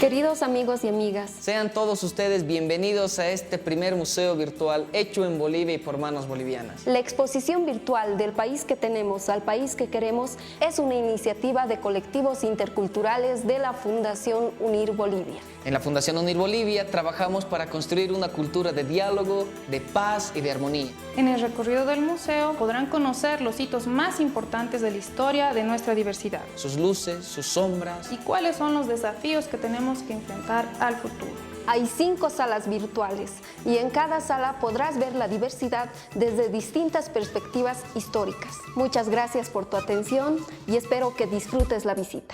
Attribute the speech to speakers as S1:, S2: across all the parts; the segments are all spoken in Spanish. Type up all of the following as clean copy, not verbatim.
S1: Queridos amigos y amigas,
S2: Sean todos ustedes bienvenidos a este primer museo virtual hecho en Bolivia y por manos bolivianas.
S1: la exposición virtual del país que tenemos al país que queremos es una iniciativa de colectivos interculturales de la Fundación Unir Bolivia.
S2: En la Fundación Unir Bolivia trabajamos para construir una cultura de diálogo, de paz y de armonía.
S3: En el recorrido del museo podrán conocer los hitos más importantes de la historia de nuestra diversidad
S2: Sus luces, sus sombras.
S3: y cuáles son los desafíos que tenemos que enfrentar al futuro.
S1: Hay 5 salas virtuales y en cada sala podrás ver la diversidad desde distintas perspectivas históricas. Muchas gracias por tu atención y espero que disfrutes la visita.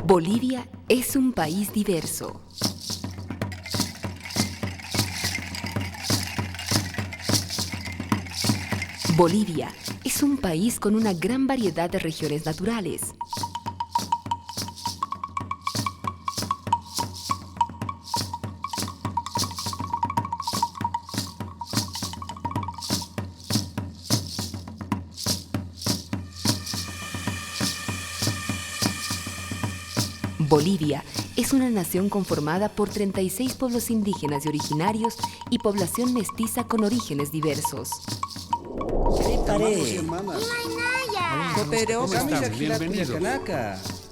S4: Bolivia es un país diverso. Bolivia es un país con una gran variedad de regiones naturales. Bolivia es una nación conformada por 36 pueblos indígenas y originarios y población mestiza con orígenes diversos.
S5: Pero
S6: bienvenido.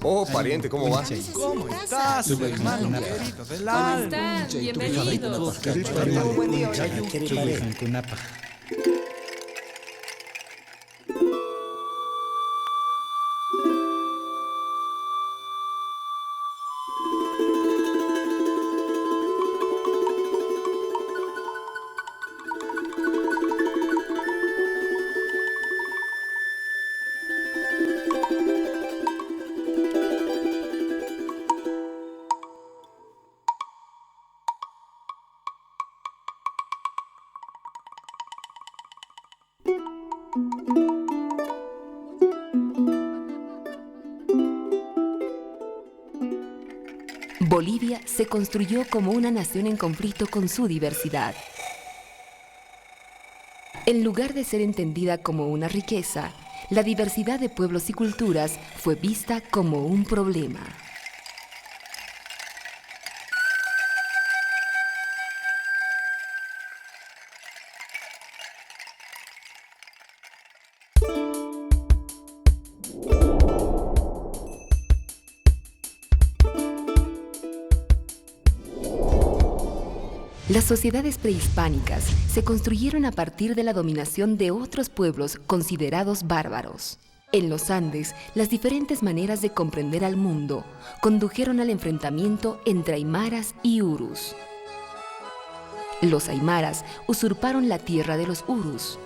S5: Oh, pariente, ¿cómo vas?
S6: ¿Cómo estás, hermano querido del alma?
S7: Bienvenidos.
S4: Bolivia se construyó como una nación en conflicto con su diversidad. En lugar de ser entendida como una riqueza, la diversidad de pueblos y culturas fue vista como un problema. Las sociedades prehispánicas se construyeron a partir de la dominación de otros pueblos considerados bárbaros. En los Andes, las diferentes maneras de comprender al mundo condujeron al enfrentamiento entre aymaras y urus. Los aymaras usurparon la tierra de los urus.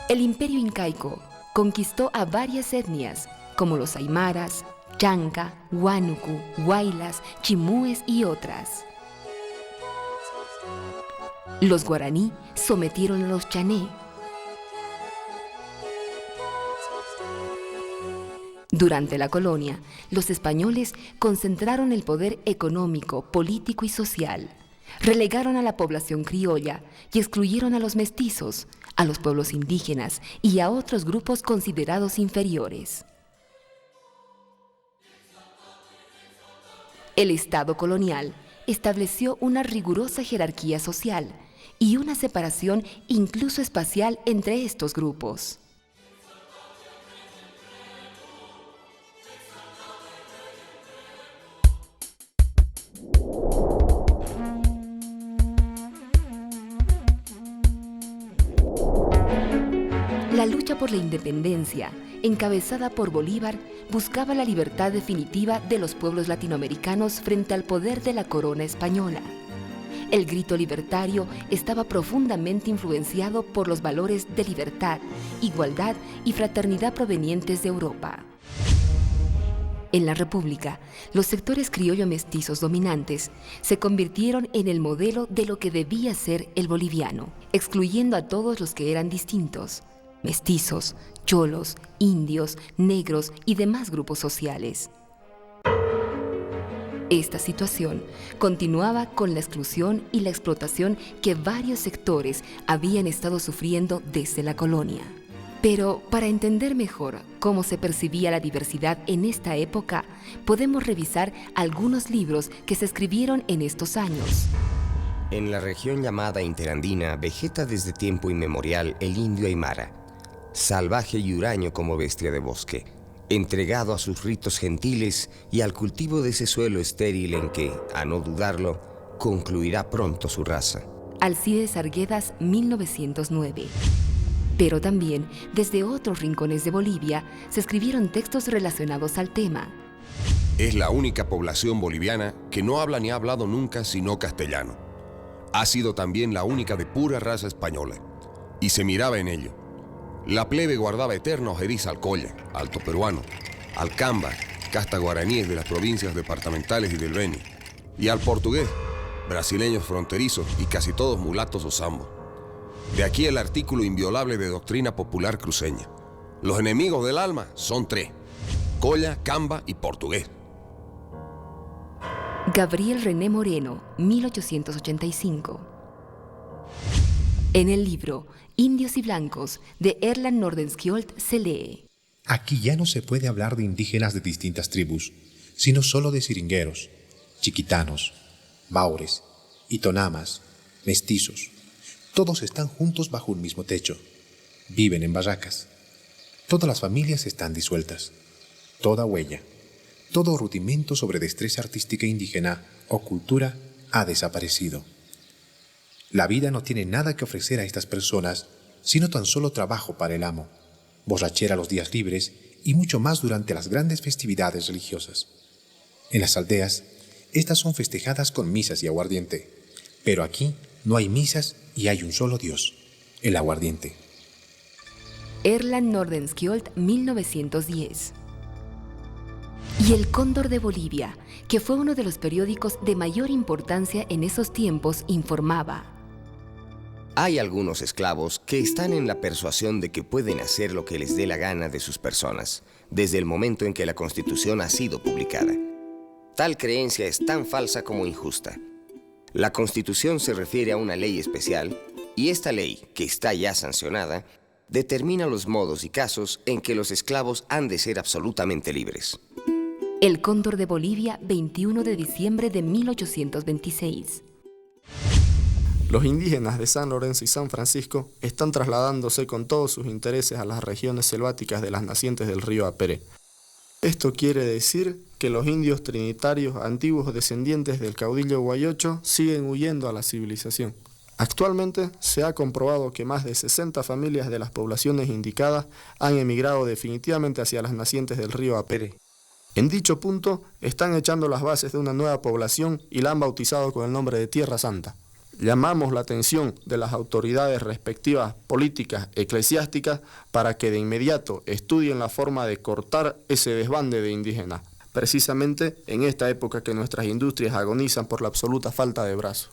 S4: El imperio incaico conquistó a varias etnias, como los aymaras, chanca, huánuco, huaylas, chimúes y otras. Los guaraní sometieron a los chané. Durante la colonia, los españoles concentraron el poder económico, político y social. Relegaron a la población criolla y excluyeron a los mestizos, a los pueblos indígenas y a otros grupos considerados inferiores. El Estado colonial estableció una rigurosa jerarquía social y una separación incluso espacial entre estos grupos. La lucha por la independencia, encabezada por Bolívar, buscaba la libertad definitiva de los pueblos latinoamericanos frente al poder de la corona española. El grito libertario estaba profundamente influenciado por los valores de libertad, igualdad y fraternidad provenientes de Europa. En la República, los sectores criollo-mestizos dominantes se convirtieron en el modelo de lo que debía ser el boliviano, excluyendo a todos los que eran distintos: mestizos, cholos, indios, negros y demás grupos sociales. Esta situación continuaba con la exclusión y la explotación que varios sectores habían estado sufriendo desde la colonia. Pero para entender mejor cómo se percibía la diversidad en esta época, podemos revisar algunos libros que se escribieron en estos años.
S5: En la región llamada interandina vegeta desde tiempo inmemorial el indio aymara, salvaje y huraño como bestia de bosque, entregado a sus ritos gentiles y al cultivo de ese suelo estéril en que, a no dudarlo, concluirá pronto su raza.
S4: Alcides Arguedas, 1909. Pero también, desde otros rincones de Bolivia, se escribieron textos relacionados al tema.
S7: Es la única población boliviana que no habla ni ha hablado nunca sino castellano. Ha sido también la única de pura raza española, y se miraba en ello. La plebe guardaba eterna ojeriza al colla, alto peruano, al camba, casta guaraníes de las provincias departamentales y del Beni, y al portugués, brasileños fronterizos y casi todos mulatos o zambos. De aquí el artículo inviolable de doctrina popular cruceña. Los enemigos del alma son tres: colla, camba y portugués.
S4: Gabriel René Moreno, 1885. En el libro Indios y Blancos, de Erland Nordenskjöld, se lee:
S8: Aquí ya no se puede hablar de indígenas de distintas tribus, sino solo de siringueros, chiquitanos, maures, itonamas, mestizos. Todos están juntos bajo un mismo techo. Viven en barracas. Todas las familias están disueltas. Toda huella, todo rudimento sobre destreza artística indígena o cultura ha desaparecido. La vida no tiene nada que ofrecer a estas personas, sino tan solo trabajo para el amo, borrachera los días libres y mucho más durante las grandes festividades religiosas. En las aldeas, estas son festejadas con misas y aguardiente, pero aquí no hay misas y hay un solo Dios, el aguardiente.
S4: Erland Nordenskjöld, 1910. Y El Cóndor de Bolivia, que fue uno de los periódicos de mayor importancia en esos tiempos, informaba:
S5: Hay algunos esclavos que están en la persuasión de que pueden hacer lo que les dé la gana de sus personas, desde el momento en que la Constitución ha sido publicada. Tal creencia es tan falsa como injusta. La Constitución se refiere a una ley especial, y esta ley, que está ya sancionada, determina los modos y casos en que los esclavos han de ser absolutamente libres.
S4: El Cóndor de Bolivia, 21 de diciembre de 1826.
S9: Los indígenas de San Lorenzo y San Francisco están trasladándose con todos sus intereses a las regiones selváticas de las nacientes del río Apure. Esto quiere decir que los indios trinitarios, antiguos descendientes del caudillo Guayocho, siguen huyendo a la civilización. Actualmente se ha comprobado que más de 60 familias de las poblaciones indicadas han emigrado definitivamente hacia las nacientes del río Apure. En dicho punto están echando las bases de una nueva población y la han bautizado con el nombre de Tierra Santa. Llamamos la atención de las autoridades respectivas políticas, eclesiásticas, para que de inmediato estudien la forma de cortar ese desbande de indígenas, precisamente en esta época que nuestras industrias agonizan por la absoluta falta de brazos.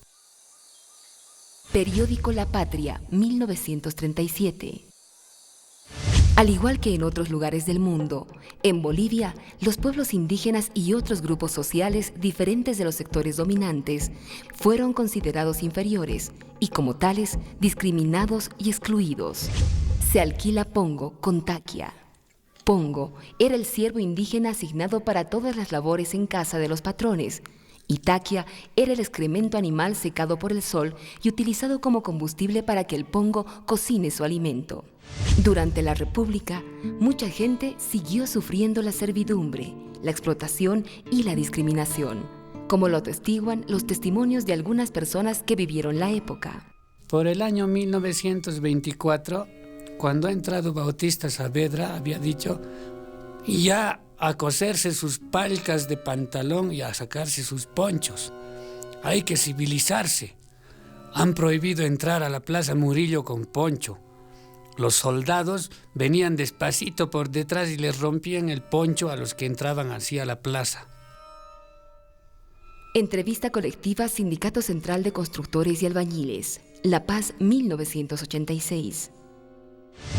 S4: Periódico La Patria, 1937. Al igual que en otros lugares del mundo, en Bolivia, los pueblos indígenas y otros grupos sociales diferentes de los sectores dominantes fueron considerados inferiores y, como tales, discriminados y excluidos. Se alquila pongo con taquia. Pongo era el siervo indígena asignado para todas las labores en casa de los patrones, y taquia era el excremento animal secado por el sol y utilizado como combustible para que el pongo cocine su alimento. Durante la República, mucha gente siguió sufriendo la servidumbre, la explotación y la discriminación, como lo atestiguan los testimonios de algunas personas que vivieron la época.
S10: Por el año 1924, cuando ha entrado Bautista Saavedra, había dicho ya a coserse sus palcas de pantalón y a sacarse sus ponchos. Hay que civilizarse. Han prohibido entrar a la Plaza Murillo con poncho. Los soldados venían despacito por detrás y les rompían el poncho a los que entraban así a la plaza.
S4: Entrevista colectiva Sindicato Central de Constructores y Albañiles, La Paz, 1986.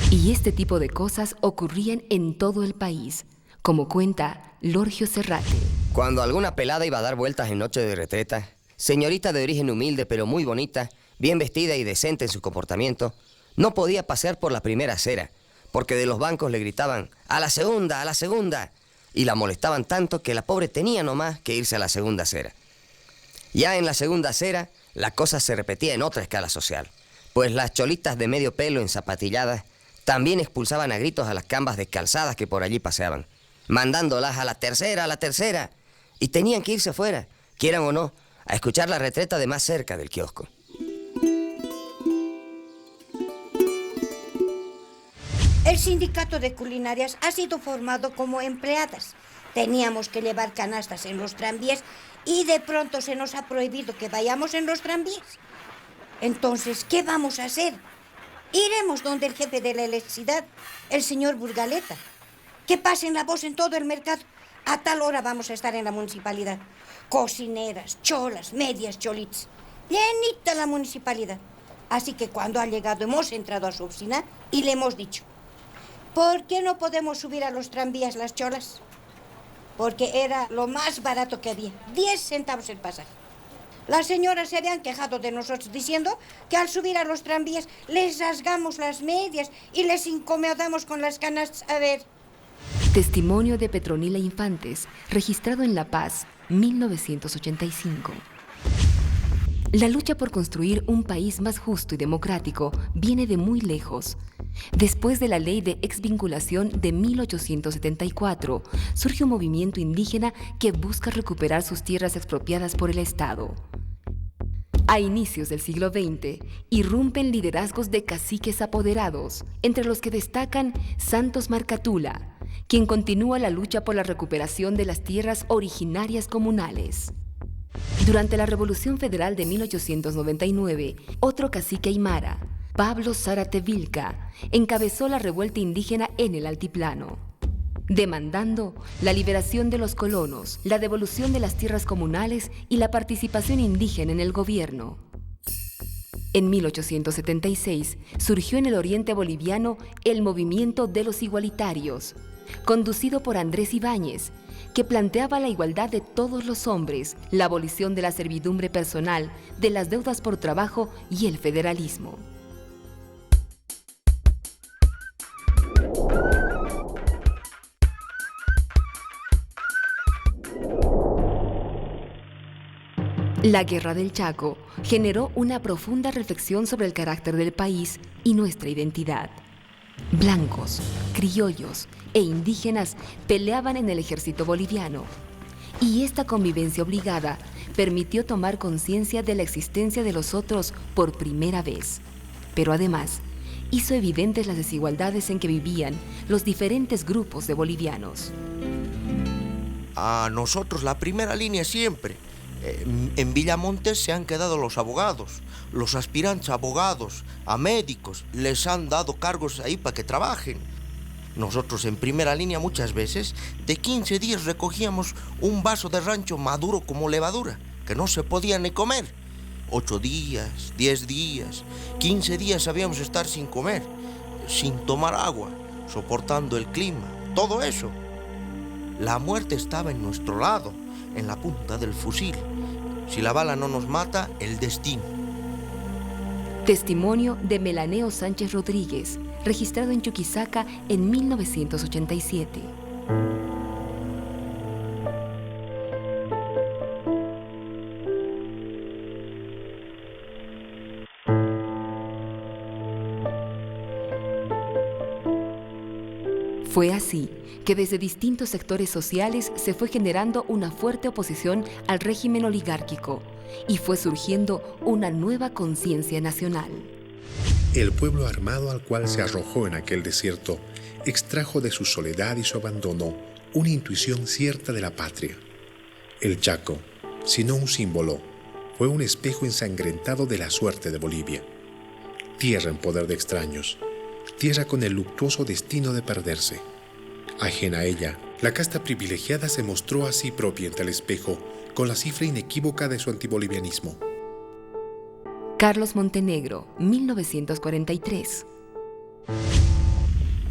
S4: Y este tipo de cosas ocurrían en todo el país, como cuenta Lorgio Serrate.
S5: Cuando alguna pelada iba a dar vueltas en noche de retreta, señorita de origen humilde pero muy bonita, bien vestida y decente en su comportamiento, no podía pasear por la primera acera, porque de los bancos le gritaban ¡a la segunda, a la segunda! Y la molestaban tanto que la pobre tenía nomás que irse a la segunda acera. Ya en la segunda acera, la cosa se repetía en otra escala social, pues las cholitas de medio pelo enzapatilladas también expulsaban a gritos a las cambas descalzadas que por allí paseaban, mandándolas a la tercera, y tenían que irse afuera, quieran o no, a escuchar la retreta de más cerca del kiosco.
S11: El sindicato de culinarias ha sido formado como empleadas. Teníamos que llevar canastas en los tranvías y de pronto se nos ha prohibido que vayamos en los tranvías. Entonces, ¿qué vamos a hacer? Iremos donde el jefe de la electricidad, el señor Burgaleta. Que pasen la voz en todo el mercado. A tal hora vamos a estar en la municipalidad. Cocineras, cholas, medias, cholitas. Llenita la municipalidad. Así que cuando ha llegado hemos entrado a su oficina y le hemos dicho: ¿por qué no podemos subir a los tranvías las cholas? Porque era lo más barato que había, 10 centavos el pasaje. Las señoras se habían quejado de nosotros diciendo que al subir a los tranvías les rasgamos las medias y les incomodamos con las canastas. A ver.
S4: Testimonio de Petronila Infantes, registrado en La Paz, 1985. La lucha por construir un país más justo y democrático viene de muy lejos. Después de la ley de exvinculación de 1874, surge un movimiento indígena que busca recuperar sus tierras expropiadas por el Estado. A inicios del siglo XX, irrumpen liderazgos de caciques apoderados, entre los que destacan Santos Marcatula, quien continúa la lucha por la recuperación de las tierras originarias comunales. Durante la Revolución Federal de 1899, otro cacique aymara, Pablo Zárate Vilca, encabezó la revuelta indígena en el altiplano, demandando la liberación de los colonos, la devolución de las tierras comunales y la participación indígena en el gobierno. En 1876 surgió en el oriente boliviano el movimiento de los igualitarios, conducido por Andrés Ibáñez, que planteaba la igualdad de todos los hombres, la abolición de la servidumbre personal, de las deudas por trabajo y el federalismo. La Guerra del Chaco generó una profunda reflexión sobre el carácter del país y nuestra identidad. Blancos, criollos e indígenas peleaban en el ejército boliviano, y esta convivencia obligada permitió tomar conciencia de la existencia de los otros por primera vez, pero además hizo evidentes las desigualdades en que vivían los diferentes grupos de bolivianos.
S12: A nosotros la primera línea siempre. En Villamontes se han quedado los abogados, los aspirantes a abogados, a médicos, les han dado cargos ahí para que trabajen. Nosotros en primera línea muchas veces de 15 días recogíamos un vaso de rancho maduro como levadura, que no se podía ni comer. 8 días, 10 días, 15 días sabíamos estar sin comer, sin tomar agua, soportando el clima, todo eso. La muerte estaba en nuestro lado, en la punta del fusil. Si la bala no nos mata, el destino.
S4: Testimonio de Melaneo Sánchez Rodríguez, registrado en Chuquisaca en 1987. Fue así que desde distintos sectores sociales se fue generando una fuerte oposición al régimen oligárquico y fue surgiendo una nueva conciencia nacional.
S8: El pueblo armado al cual se arrojó en aquel desierto extrajo de su soledad y su abandono una intuición cierta de la patria. El Chaco, si no un símbolo, fue un espejo ensangrentado de la suerte de Bolivia. Tierra en poder de extraños, tierra con el luctuoso destino de perderse. Ajena a ella, la casta privilegiada se mostró así propia ante el espejo, con la cifra inequívoca de su antibolivianismo.
S4: Carlos Montenegro, 1943.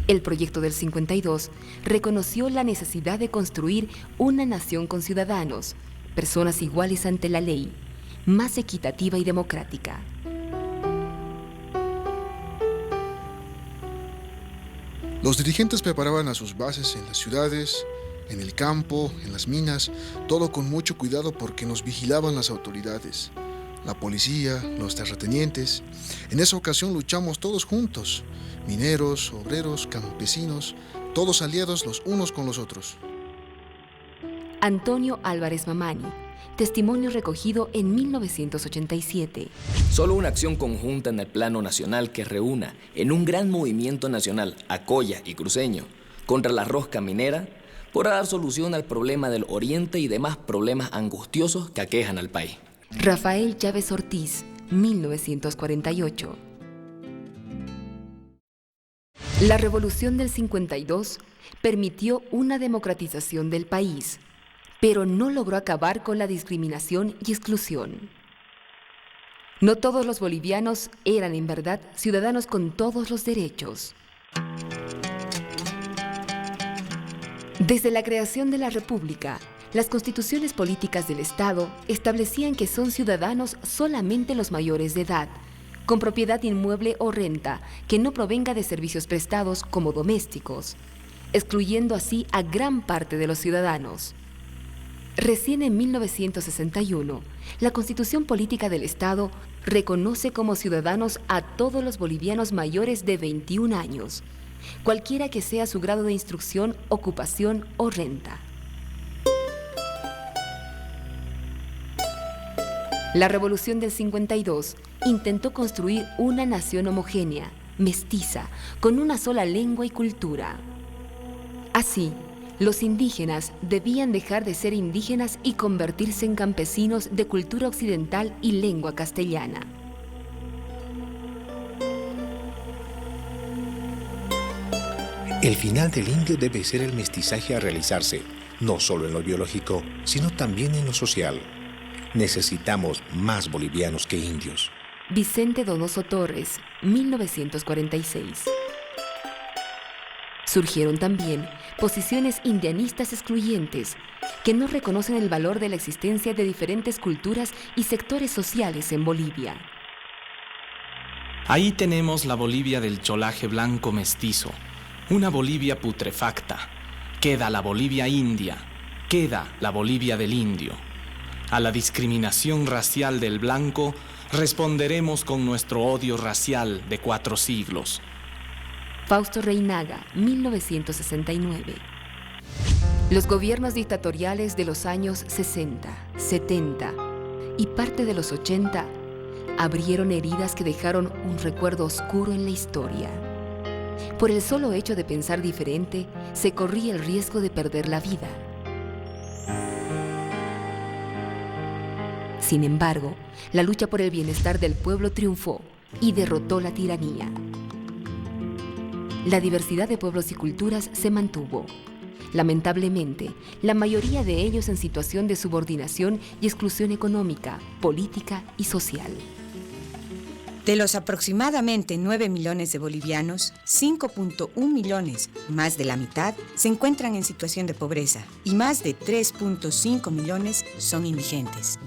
S4: El proyecto del 52 reconoció la necesidad de construir una nación con ciudadanos, personas iguales ante la ley, más equitativa y democrática.
S13: Los dirigentes preparaban a sus bases en las ciudades, en el campo, en las minas, todo con mucho cuidado porque nos vigilaban las autoridades, la policía, los terratenientes. En esa ocasión luchamos todos juntos, mineros, obreros, campesinos, todos aliados los unos con los otros.
S4: Antonio Álvarez Mamani, testimonio recogido en 1987.
S14: Solo una acción conjunta en el plano nacional que reúna en un gran movimiento nacional a Colla y Cruceño contra la rosca minera podrá dar solución al problema del Oriente y demás problemas angustiosos que aquejan al país.
S4: Rafael Chávez Ortiz, 1948. La Revolución del 52 permitió una democratización del país, pero no logró acabar con la discriminación y exclusión. No todos los bolivianos eran en verdad ciudadanos con todos los derechos. Desde la creación de la República, las constituciones políticas del Estado establecían que son ciudadanos solamente los mayores de edad, con propiedad inmueble o renta que no provenga de servicios prestados como domésticos, excluyendo así a gran parte de los ciudadanos. Recién en 1961, la Constitución Política del Estado reconoce como ciudadanos a todos los bolivianos mayores de 21 años, cualquiera que sea su grado de instrucción, ocupación o renta. La Revolución del 52 intentó construir una nación homogénea, mestiza, con una sola lengua y cultura. Así, los indígenas debían dejar de ser indígenas y convertirse en campesinos de cultura occidental y lengua castellana.
S8: El final del indio debe ser el mestizaje a realizarse, no solo en lo biológico, sino también en lo social. Necesitamos más bolivianos que indios.
S4: Vicente Donoso Torres, 1946. Surgieron también posiciones indianistas excluyentes que no reconocen el valor de la existencia de diferentes culturas y sectores sociales en Bolivia.
S15: Ahí tenemos la Bolivia del cholaje blanco mestizo, una Bolivia putrefacta. Queda la Bolivia india, queda la Bolivia del indio. A la discriminación racial del blanco responderemos con nuestro odio racial de 4 siglos.
S4: Fausto Reinaga, 1969. Los gobiernos dictatoriales de los años 60, 70 y parte de los 80 abrieron heridas que dejaron un recuerdo oscuro en la historia. Por el solo hecho de pensar diferente, se corría el riesgo de perder la vida. Sin embargo, la lucha por el bienestar del pueblo triunfó y derrotó la tiranía. La diversidad de pueblos y culturas se mantuvo. Lamentablemente, la mayoría de ellos en situación de subordinación y exclusión económica, política y social.
S16: De los aproximadamente 9 millones de bolivianos, 5.1 millones, más de la mitad, se encuentran en situación de pobreza y más de 3.5 millones son indigentes.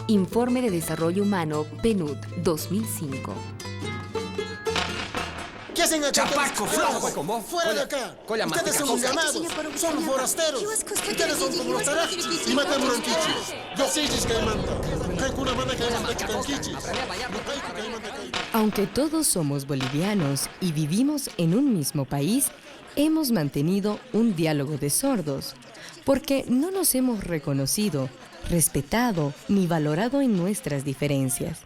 S4: Informe de Desarrollo Humano, PNUD, 2005.
S17: ¿Qué hacen acá?
S6: ¡Chapaco, flojo!
S17: ¿Cómo? ¡Fuera de acá! Ustedes son los llamados, son los forasteros. Ustedes son como los tarajis y matan uranquichis. Yosillis que manda.
S18: Aunque todos somos bolivianos y vivimos en un mismo país, hemos mantenido un diálogo de sordos, porque no nos hemos reconocido, respetado ni valorado en nuestras diferencias.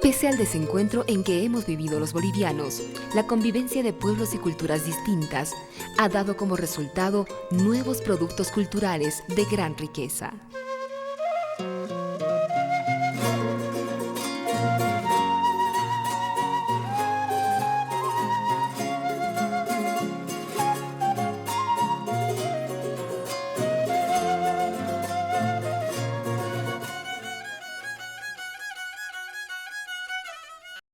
S4: Pese al desencuentro en que hemos vivido los bolivianos, la convivencia de pueblos y culturas distintas ha dado como resultado nuevos productos culturales de gran riqueza.